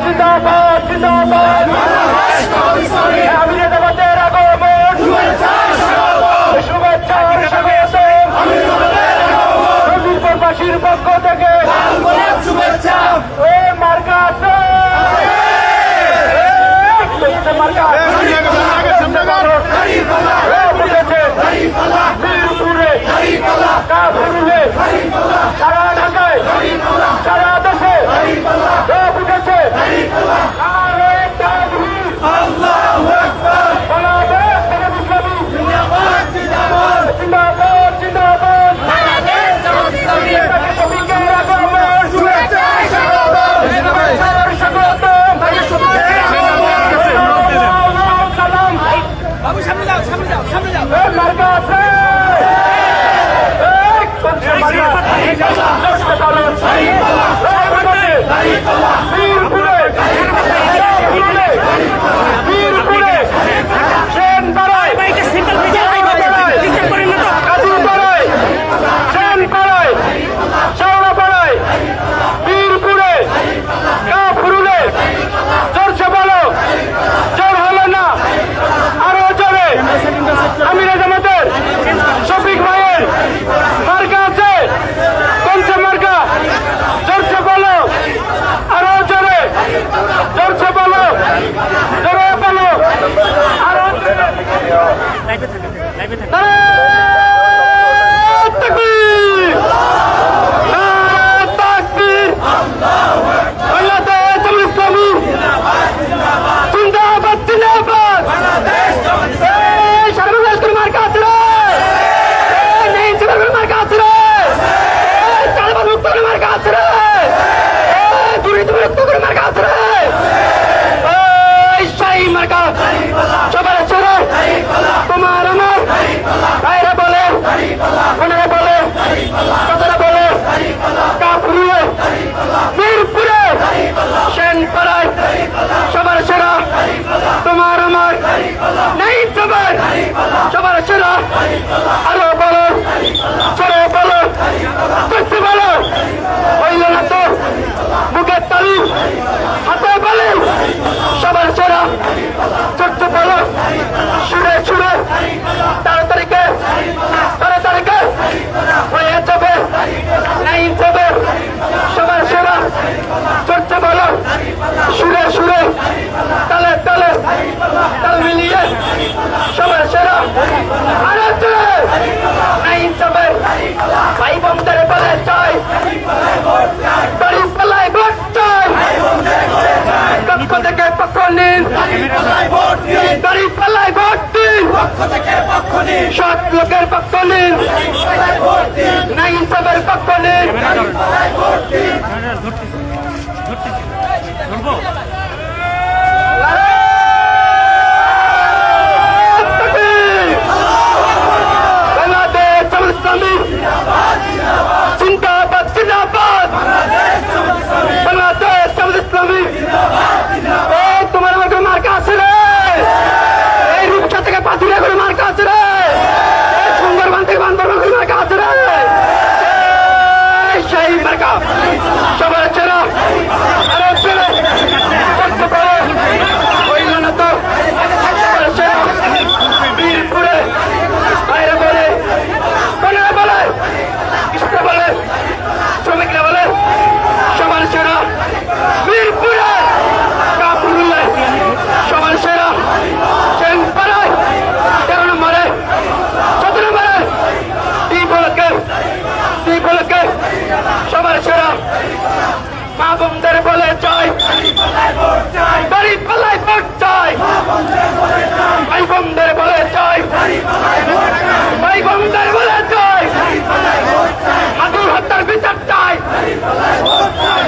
জিন্দাবাদ জিন্দাবাদ আমিরে জামাতের আগমন শুভেচ্ছার স্বাগতম নদীরপুরবাসীর পক্ষ থেকে শুভেচ্ছা এ মার্কা আছে মার্কা সারা ঢাকায় সারা দেশে উঠেছে আরো বলো চলে বলো করতে বলো হইল না তো বুকের তালি হাতে বলে সবার সেরা চড়তে বলো সুরে সুরে তাড়াতাড়িকে হয়ে যাবে নাই যাবে সবার সেরা চড়তে বলো সুরে সুরে তালে তালে তাল মিলিয়ে সবার সেরা ভাই বোনদের বলে চাই বাড়ি পালায় ভোট চাই পক্ষ থেকে পক্ষ নিন বাড়ি পালায় ভোট দিন সৎ লোকের পক্ষ নিন নাই ইনসাফের পক্ষ নিন জিন্দাবাদ জিন্দাবাদ বাংলাদেশ জামাত ইসলামী তোমার আমার কোনো মার্কা আছে রে এই রূপসা থেকে পাথুরিয়া করে মার্কা আছে রে সুন্দরবন থেকে বান্দরবান করে মার্কা আছে রে সেই মার্কা সবার ছেড়া আরো ছেড়ে করতে পারে হইল না তো সবার ছেড়া বীরপুরে বাইরে বলে বলে কৃষ্ণ বলে শ্রমিকরা বলে সবার সেরা বীরপুরে কাপুরুলে সবার সেরা চেনপাড়ায় 13 নম্বরে 17 নম্বরে দুই বলকে সবার সেরা মা বোনদের বলে চাই বাড়ি পালায় ভোট চাই ভাই বোনদের বলে চাই ভাই বোনদের বলে চাই হাতুর হত্যার বিচার চাই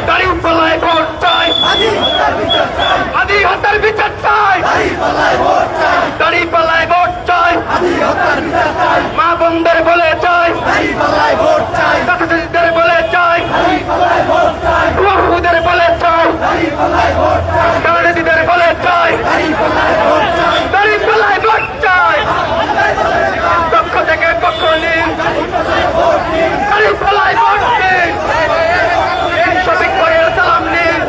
দাড়ি পালায় ভোট চাই হাতি হত্যার বিচার চাই দাড়ি পালায় ভোট চাই মা বোনদের বলে চাই চাচাদের বলে চাই বাবুদের বলে চাই দাঁড়িদের বলে চাই দাড়ি পালায় ভোট চাই পক্ষ থেকে পক্ষ নিন দাড়ি পালায় ভোট দিন সঠিক করে সালাম নিন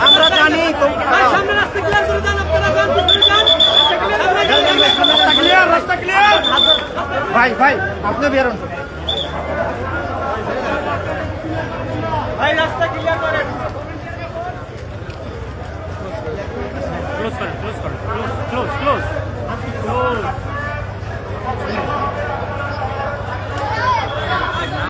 আমরা জানি ভাই ভাই আপনি বেরোন ভাই রাস্তা ক্লিয়ার করেন ক্লোজ করেন ক্লোজ করেন ক্লোজ ক্লোজ